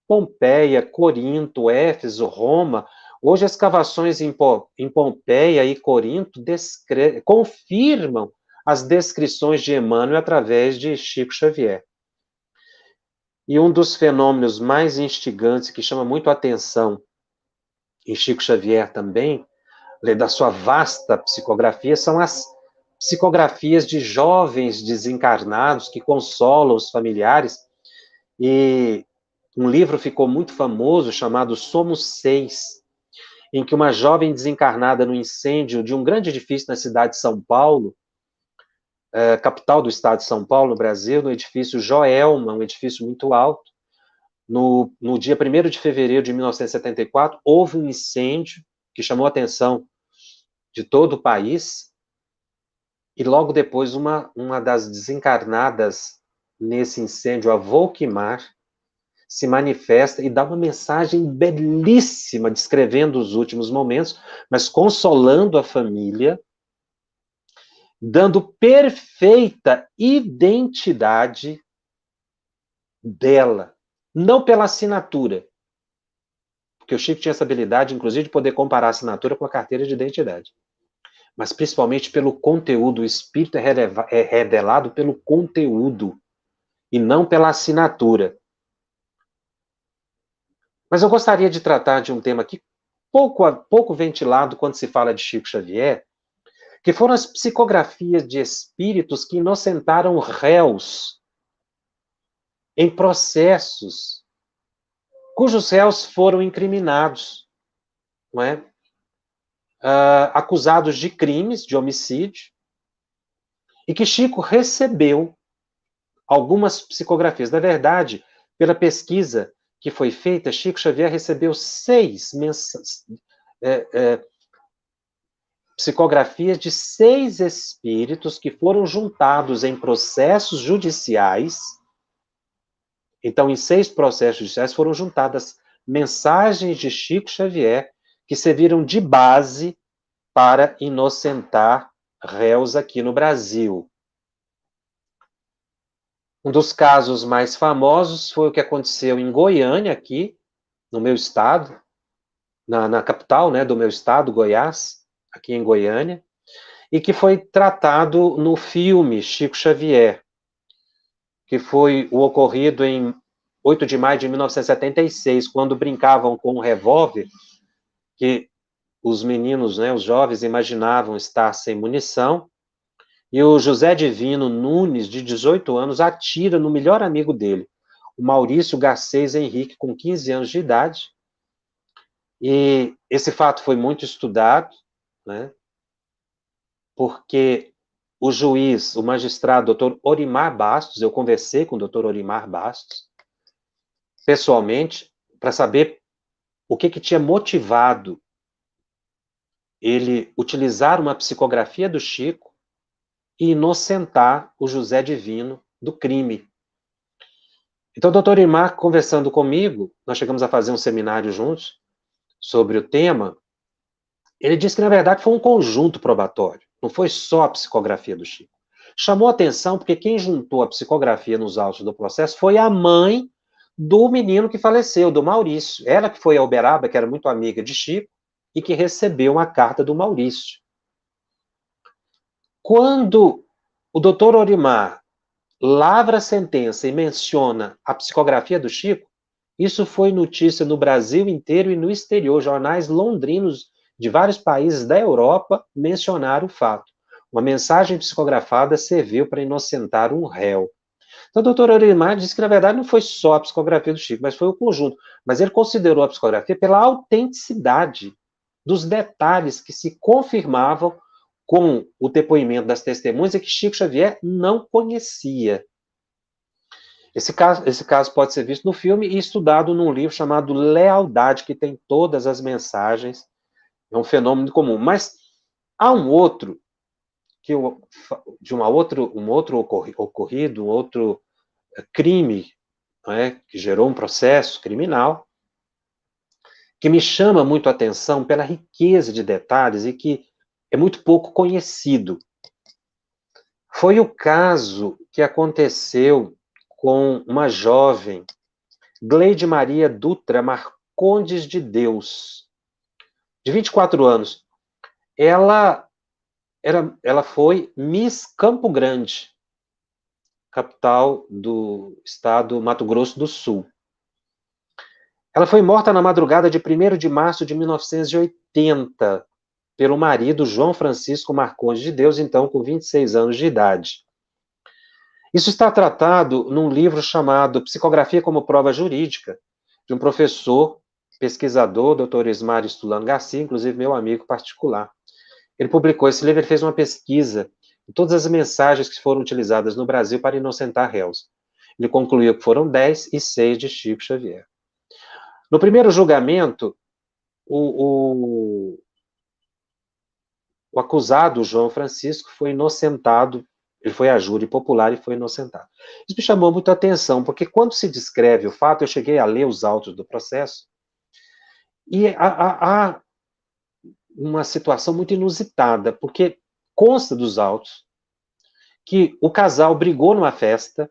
Speaker 1: Pompeia, Corinto, Éfeso, Roma. Hoje, as escavações em Pompeia e Corinto confirmam as descrições de Emmanuel através de Chico Xavier. E um dos fenômenos mais instigantes, que chama muito a atenção em Chico Xavier também, da sua vasta psicografia, são as psicografias de jovens desencarnados que consolam os familiares, e um livro ficou muito famoso chamado Somos Seis, em que uma jovem desencarnada no incêndio de um grande edifício na cidade de São Paulo, capital do estado de São Paulo, no Brasil, no edifício Joelma, um edifício muito alto, no dia 1º de fevereiro de 1974, houve um incêndio que chamou a atenção de todo o país, e logo depois uma das desencarnadas nesse incêndio, a Volquimar, se manifesta e dá uma mensagem belíssima, descrevendo os últimos momentos, mas consolando a família, dando perfeita identidade dela, não pela assinatura, porque o Chico tinha essa habilidade, inclusive, de poder comparar a assinatura com a carteira de identidade, mas principalmente pelo conteúdo. O espírito é revelado pelo conteúdo e não pela assinatura. Mas eu gostaria de tratar de um tema aqui pouco ventilado quando se fala de Chico Xavier, que foram as psicografias de espíritos que inocentaram réus em processos cujos réus foram incriminados, não é? Acusados de crimes, de homicídio, e que Chico recebeu algumas psicografias. Na verdade, pela pesquisa que foi feita, Chico Xavier recebeu 6 psicografias de 6 espíritos que foram juntados em processos judiciais. Então, em 6 processos judiciais foram juntadas mensagens de Chico Xavier que serviram de base para inocentar réus aqui no Brasil. Um dos casos mais famosos foi o que aconteceu em Goiânia, aqui, no meu estado, na capital, né, do meu estado, Goiás, aqui em Goiânia, e que foi tratado no filme Chico Xavier, que foi o ocorrido em 8 de maio de 1976, quando brincavam com um revólver, que os meninos, né, os jovens, imaginavam estar sem munição, e o José Divino Nunes, de 18 anos, atira no melhor amigo dele, o Maurício Garcês Henrique, com 15 anos de idade. E esse fato foi muito estudado, né, porque o juiz, o magistrado, Dr. Orimar Bastos, eu conversei com o Dr. Orimar Bastos, pessoalmente, para saber o que tinha motivado ele utilizar uma psicografia do Chico e inocentar o José Divino do crime. Então, o doutor Orimar, conversando comigo, nós chegamos a fazer um seminário juntos sobre o tema, ele disse que, na verdade, foi um conjunto probatório, não foi só a psicografia do Chico. Chamou atenção porque quem juntou a psicografia nos autos do processo foi a mãe do menino que faleceu, do Maurício. Ela que foi a Uberaba, que era muito amiga de Chico, e que recebeu uma carta do Maurício. Quando o doutor Orimar lavra a sentença e menciona a psicografia do Chico, isso foi notícia no Brasil inteiro e no exterior. Jornais londrinos de vários países da Europa mencionaram o fato. Uma mensagem psicografada serviu para inocentar um réu. Então, o doutor Orimar disse que, na verdade, não foi só a psicografia do Chico, mas foi o conjunto. Mas ele considerou a psicografia pela autenticidade dos detalhes que se confirmavam com o depoimento das testemunhas e que Chico Xavier não conhecia. Esse caso pode ser visto no filme e estudado num livro chamado Lealdade, que tem todas as mensagens. É um fenômeno comum. Mas há um outro, um outro ocorrido, um outro crime, né, que gerou um processo criminal, que me chama muito a atenção pela riqueza de detalhes e que é muito pouco conhecido. Foi o caso que aconteceu com uma jovem, Gleide Maria Dutra Marcondes de Deus, de 24 anos. Ela foi Miss Campo Grande, capital do estado Mato Grosso do Sul. Ela foi morta na madrugada de 1º de março de 1980 pelo marido João Francisco Marcondes de Deus, então com 26 anos de idade. Isso está tratado num livro chamado Psicografia como Prova Jurídica, de um professor, pesquisador, Dr. Ismar Stulano Garcia, inclusive meu amigo particular. Ele publicou esse livro, ele fez uma pesquisa de todas as mensagens que foram utilizadas no Brasil para inocentar réus. Ele concluiu que foram 10 e 6 de Chico Xavier. No primeiro julgamento, o acusado, João Francisco, foi inocentado, ele foi a júri popular e foi inocentado. Isso me chamou muito a atenção, porque quando se descreve o fato, eu cheguei a ler os autos do processo, e há uma situação muito inusitada, porque consta dos autos que o casal brigou numa festa,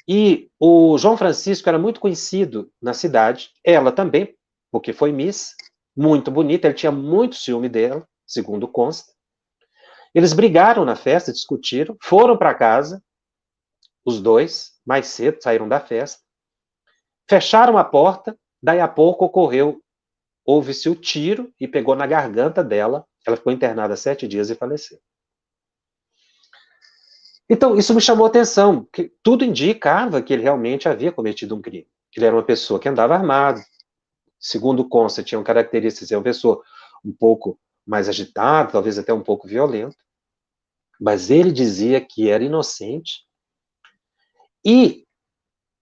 Speaker 1: e o João Francisco era muito conhecido na cidade, ela também, porque foi Miss, muito bonita, ele tinha muito ciúme dela, segundo consta. Eles brigaram na festa, discutiram, foram para casa, os dois, mais cedo, saíram da festa, fecharam a porta, daí a pouco houve-se o tiro e pegou na garganta dela, ela ficou internada 7 dias e faleceu. Então, isso me chamou a atenção, que tudo indicava que ele realmente havia cometido um crime. Ele era uma pessoa que andava armado, segundo consta, tinha características de uma pessoa um pouco mais agitada, talvez até um pouco violenta, mas ele dizia que era inocente. E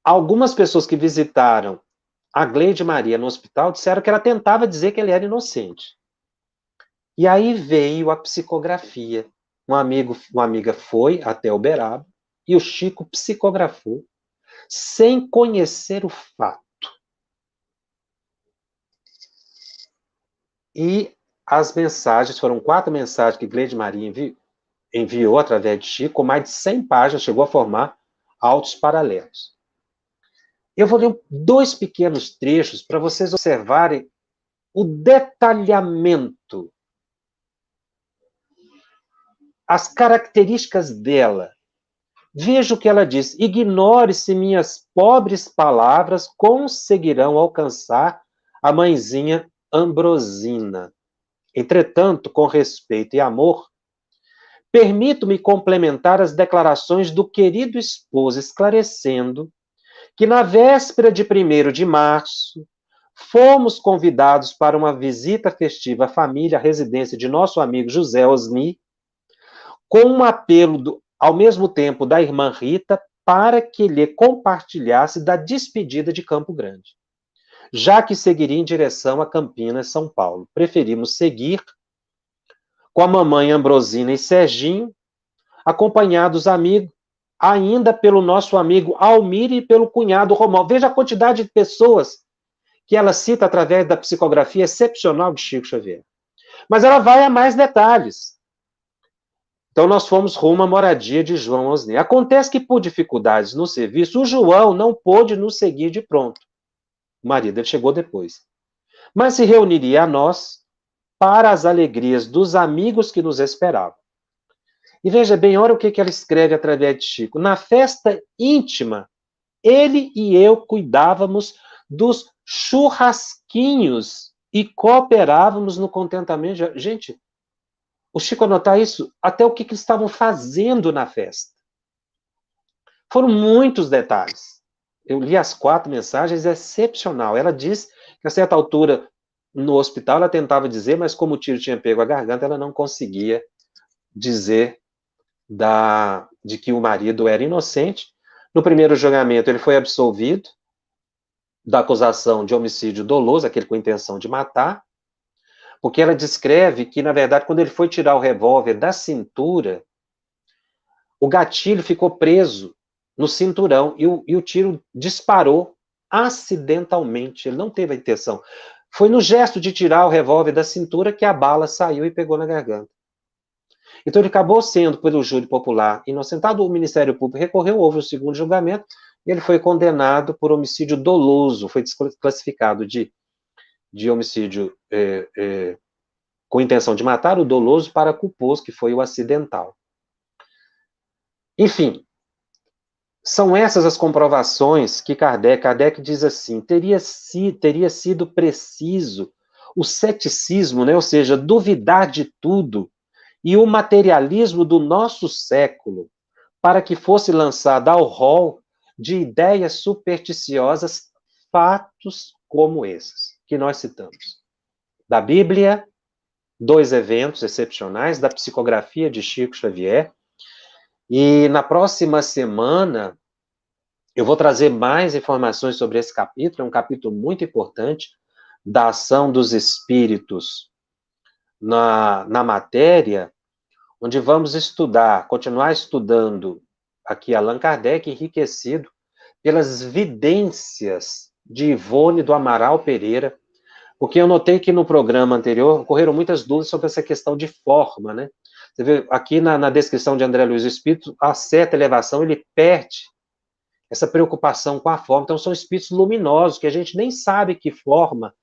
Speaker 1: algumas pessoas que visitaram a Gleide Maria no hospital disseram que ela tentava dizer que ele era inocente. E aí veio a psicografia. Uma amiga foi até Uberaba e o Chico psicografou sem conhecer o fato. E as mensagens, foram 4 mensagens que Gleide Maria enviou através de Chico, com mais de 100 páginas, chegou a formar autos paralelos. Eu vou ler 2 pequenos trechos para vocês observarem o detalhamento, as características dela. Veja o que ela diz: ignore se minhas pobres palavras conseguirão alcançar a mãezinha Ambrosina. Entretanto, com respeito e amor, permito-me complementar as declarações do querido esposo, esclarecendo que na véspera de 1º de março, fomos convidados para uma visita festiva à família, à residência de nosso amigo José Osni, com um apelo, ao mesmo tempo, da irmã Rita, para que lhe compartilhasse da despedida de Campo Grande. Já que seguiria em direção a Campinas, São Paulo, preferimos seguir com a mamãe Ambrosina e Serginho, acompanhados amigos, ainda pelo nosso amigo Almir e pelo cunhado Romualdo. Veja a quantidade de pessoas que ela cita através da psicografia excepcional de Chico Xavier. Mas ela vai a mais detalhes. Então, nós fomos rumo à moradia de João Osni. Acontece que, por dificuldades no serviço, o João não pôde nos seguir de pronto. O marido, ele chegou depois. Mas se reuniria a nós para as alegrias dos amigos que nos esperavam. E veja bem, olha o que ela escreve através de Chico. Na festa íntima, ele e eu cuidávamos dos churrasquinhos e cooperávamos no contentamento. Gente, o Chico anotar isso, até o que eles estavam fazendo na festa. Foram muitos detalhes. Eu li as 4 mensagens, é excepcional. Ela diz que a certa altura, no hospital, ela tentava dizer, mas como o tiro tinha pego a garganta, ela não conseguia dizer de que o marido era inocente. No primeiro julgamento, ele foi absolvido da acusação de homicídio doloso, aquele com intenção de matar, porque ela descreve que, na verdade, quando ele foi tirar o revólver da cintura, o gatilho ficou preso no cinturão e o tiro disparou acidentalmente. Ele não teve a intenção. Foi no gesto de tirar o revólver da cintura que a bala saiu e pegou na garganta. Então ele acabou sendo, pelo júri popular, inocentado. O Ministério Público recorreu, houve o segundo julgamento, e ele foi condenado por homicídio doloso, foi desclassificado de homicídio com intenção de matar, o doloso, para culposo, que foi o acidental. Enfim, são essas as comprovações que Kardec diz assim: teria sido preciso o ceticismo, né, ou seja, duvidar de tudo, e o materialismo do nosso século, para que fosse lançada ao rol de ideias supersticiosas fatos como esses que nós citamos. Da Bíblia, 2 eventos excepcionais, da psicografia de Chico Xavier, e na próxima semana eu vou trazer mais informações sobre esse capítulo, é um capítulo muito importante, da ação dos espíritos na matéria, onde vamos estudar, continuar estudando aqui Allan Kardec, enriquecido pelas vidências de Ivone do Amaral Pereira, porque eu notei que no programa anterior ocorreram muitas dúvidas sobre essa questão de forma, né? Você vê aqui na descrição de André Luiz, o espírito, a certa elevação, ele perde essa preocupação com a forma. Então, são espíritos luminosos, que a gente nem sabe que forma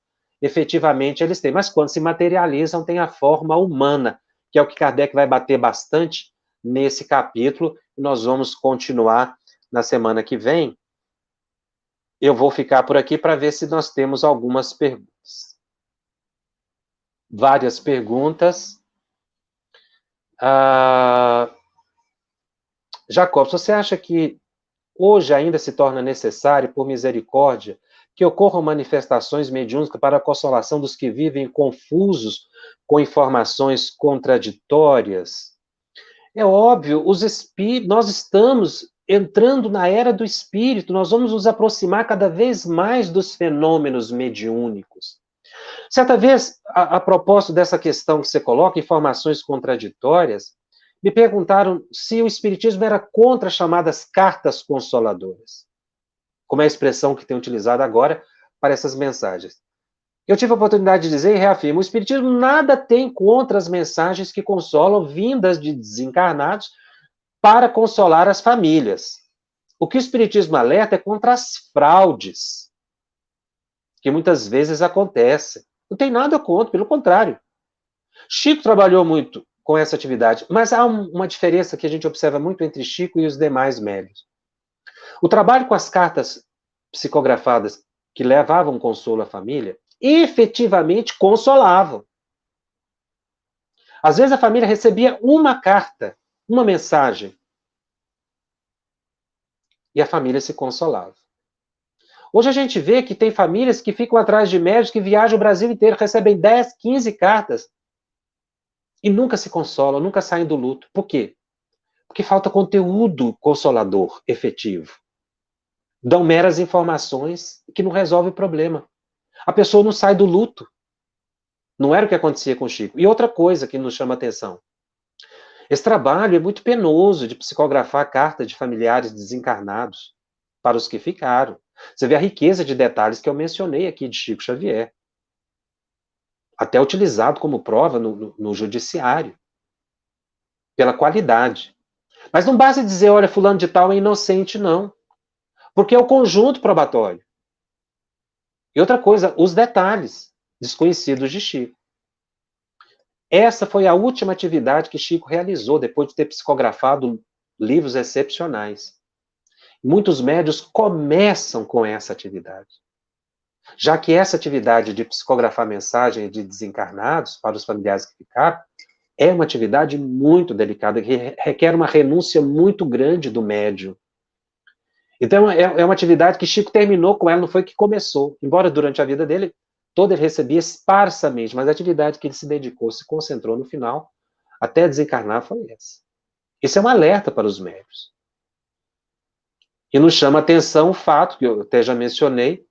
Speaker 1: efetivamente eles têm, mas quando se materializam, tem a forma humana, que é o que Kardec vai bater bastante nesse capítulo, e nós vamos continuar na semana que vem. Eu vou ficar por aqui para ver se nós temos algumas perguntas. Várias perguntas. Jacob, você acha que hoje ainda se torna necessário, por misericórdia, que ocorram manifestações mediúnicas para a consolação dos que vivem confusos com informações contraditórias? É óbvio, nós estamos entrando na era do espírito, nós vamos nos aproximar cada vez mais dos fenômenos mediúnicos. Certa vez, a propósito dessa questão que você coloca, informações contraditórias, me perguntaram se o Espiritismo era contra as chamadas cartas consoladoras, como é a expressão que tem utilizado agora para essas mensagens. Eu tive a oportunidade de dizer e reafirmo, o Espiritismo nada tem contra as mensagens que consolam vindas de desencarnados para consolar as famílias. O que o Espiritismo alerta é contra as fraudes, que muitas vezes acontecem. Não tem nada contra, pelo contrário. Chico trabalhou muito com essa atividade, mas há uma diferença que a gente observa muito entre Chico e os demais médiuns. O trabalho com as cartas psicografadas que levavam consolo à família, efetivamente consolavam. Às vezes a família recebia uma carta, uma mensagem, e a família se consolava. Hoje a gente vê que tem famílias que ficam atrás de médicos que viajam o Brasil inteiro, recebem 10, 15 cartas e nunca se consolam, nunca saem do luto. Por quê? Porque falta conteúdo consolador, efetivo. Dão meras informações que não resolvem o problema. A pessoa não sai do luto. Não era o que acontecia com o Chico. E outra coisa que nos chama a atenção. Esse trabalho é muito penoso de psicografar cartas de familiares desencarnados para os que ficaram. Você vê a riqueza de detalhes que eu mencionei aqui de Chico Xavier. Até utilizado como prova no judiciário. Pela qualidade. Mas não basta dizer, olha, fulano de tal é inocente, não. Porque é o conjunto probatório. E outra coisa, os detalhes desconhecidos de Chico. Essa foi a última atividade que Chico realizou depois de ter psicografado livros excepcionais. Muitos médios começam com essa atividade. Já que essa atividade de psicografar mensagens de desencarnados para os familiares que ficaram é uma atividade muito delicada, que requer uma renúncia muito grande do médium. Então, é uma atividade que Chico terminou com ela, não foi que começou. Embora durante a vida dele, todo ele recebia esparsamente, mas a atividade que ele se dedicou, se concentrou no final, até desencarnar, foi essa. Esse é um alerta para os médios. E nos chama a atenção o fato, que eu até já mencionei,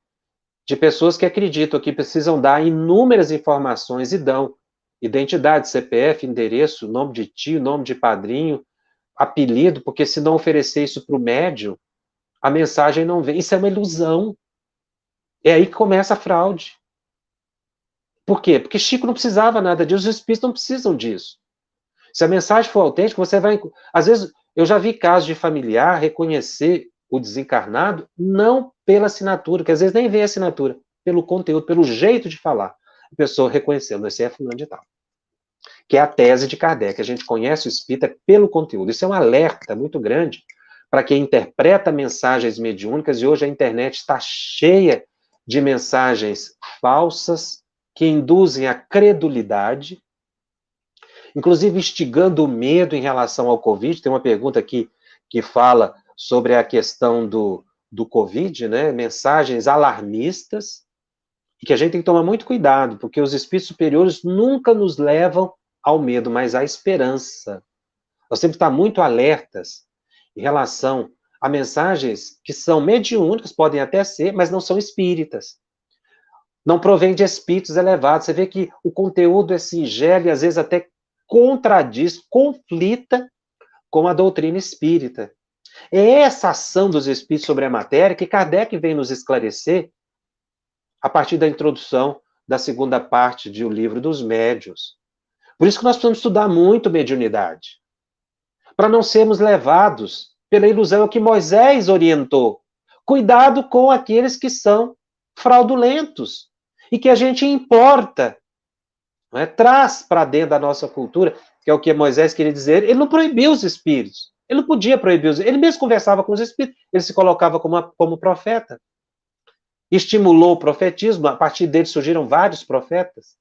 Speaker 1: de pessoas que acreditam que precisam dar inúmeras informações e dão identidade, CPF, endereço, nome de tio, nome de padrinho, apelido, porque se não oferecer isso para o médium, a mensagem não vem. Isso é uma ilusão. É aí que começa a fraude. Por quê? Porque Chico não precisava nada disso, os espíritos não precisam disso. Se a mensagem for autêntica, você vai... Às vezes, eu já vi casos de familiar reconhecer o desencarnado não pela assinatura, que às vezes nem vê a assinatura, pelo conteúdo, pelo jeito de falar. A pessoa reconhecendo, esse é fulano de tal. Que é a tese de Kardec. A gente conhece o espírita pelo conteúdo. Isso é um alerta muito grande para quem interpreta mensagens mediúnicas, e hoje a internet está cheia de mensagens falsas que induzem a credulidade, inclusive instigando o medo em relação ao Covid. Tem uma pergunta aqui que fala sobre a questão do Covid, né? Mensagens alarmistas, e que a gente tem que tomar muito cuidado, porque os espíritos superiores nunca nos levam ao medo, mas à esperança. Nós temos que estar muito alertas em relação a mensagens que são mediúnicas, podem até ser, mas não são espíritas. Não provém de espíritos elevados. Você vê que o conteúdo é singelo e às vezes até contradiz, conflita com a doutrina espírita. É essa ação dos espíritos sobre a matéria que Kardec vem nos esclarecer a partir da introdução da segunda parte do Livro dos Médiuns. Por isso que nós precisamos estudar muito mediunidade, para não sermos levados pela ilusão que Moisés orientou. Cuidado com aqueles que são fraudulentos e que a gente importa, não é? Traz para dentro da nossa cultura, que é o que Moisés queria dizer. Ele não proibiu os espíritos, ele não podia proibir os espíritos, ele mesmo conversava com os espíritos, ele se colocava como profeta. Estimulou o profetismo, a partir dele surgiram vários profetas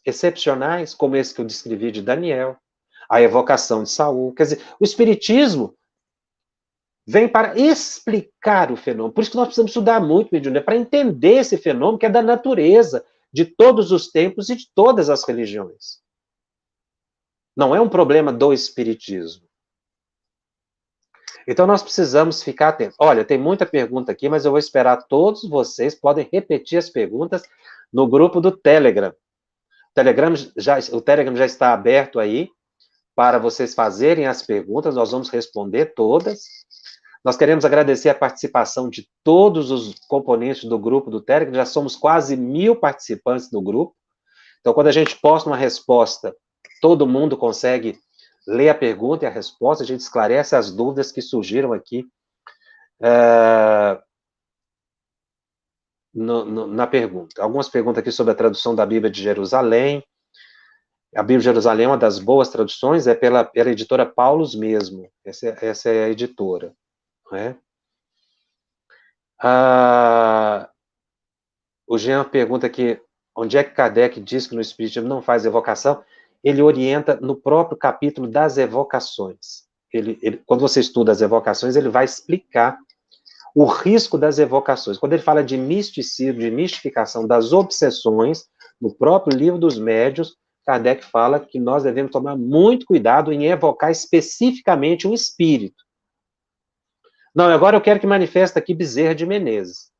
Speaker 1: excepcionais, como esse que eu descrevi de Daniel, a evocação de Saul. Quer dizer, o espiritismo vem para explicar o fenômeno. Por isso que nós precisamos estudar muito mediunidade, para entender esse fenômeno que é da natureza de todos os tempos e de todas as religiões. Não é um problema do espiritismo. Então, nós precisamos ficar atentos. Olha, tem muita pergunta aqui, mas eu vou esperar todos vocês. Podem repetir as perguntas no grupo do Telegram. O Telegram já está aberto aí para vocês fazerem as perguntas. Nós vamos responder todas. Nós queremos agradecer a participação de todos os componentes do grupo do Telegram. Já somos quase 1000 participantes do grupo. Então, quando a gente posta uma resposta, todo mundo consegue ler a pergunta e a resposta, a gente esclarece as dúvidas que surgiram aqui na pergunta. Algumas perguntas aqui sobre a tradução da Bíblia de Jerusalém. A Bíblia de Jerusalém é uma das boas traduções, é pela editora Paulus mesmo. Essa é a editora. Não é? O Jean pergunta aqui, onde é que Kardec diz que no Espiritismo não faz evocação? Ele orienta no próprio capítulo das evocações. Quando você estuda as evocações, ele vai explicar o risco das evocações. Quando ele fala de misticismo, de mistificação das obsessões, no próprio Livro dos Médiuns, Kardec fala que nós devemos tomar muito cuidado em evocar especificamente um espírito. Não, agora eu quero que manifeste aqui Bezerra de Menezes.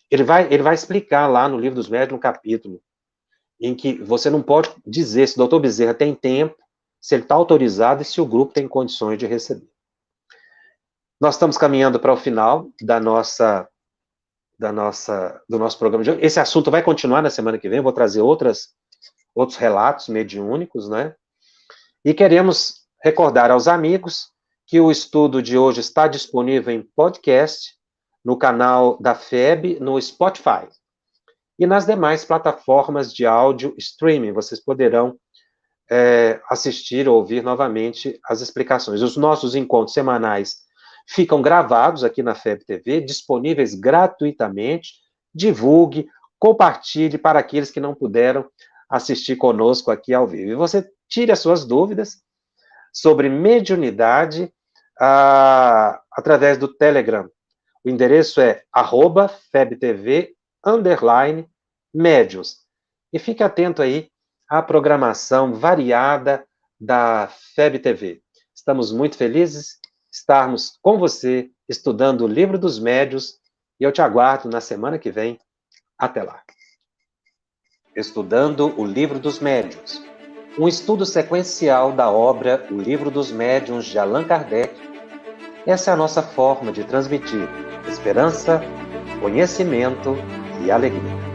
Speaker 1: Ele vai explicar lá no Livro dos Médiuns, no capítulo, em que você não pode dizer se o doutor Bezerra tem tempo, se ele está autorizado e se o grupo tem condições de receber. Nós estamos caminhando para o final do nosso programa de hoje. Esse assunto vai continuar na semana que vem, eu vou trazer outros relatos mediúnicos, né? E queremos recordar aos amigos que o estudo de hoje está disponível em podcast, no canal da FEB, no Spotify. E nas demais plataformas de áudio streaming, vocês poderão assistir ou ouvir novamente as explicações. Os nossos encontros semanais ficam gravados aqui na FEB TV, disponíveis gratuitamente. Divulgue, compartilhe para aqueles que não puderam assistir conosco aqui ao vivo. E você tire as suas dúvidas sobre mediunidade através do Telegram. O endereço é @FebTV_médiuns. E fique atento aí à programação variada da FEB TV. Estamos muito felizes de estarmos com você estudando o Livro dos Médiuns e eu te aguardo na semana que vem. Até lá. Estudando o Livro dos Médiuns. Um estudo sequencial da obra O Livro dos Médiuns de Allan Kardec. Essa é a nossa forma de transmitir esperança, conhecimento e alegria.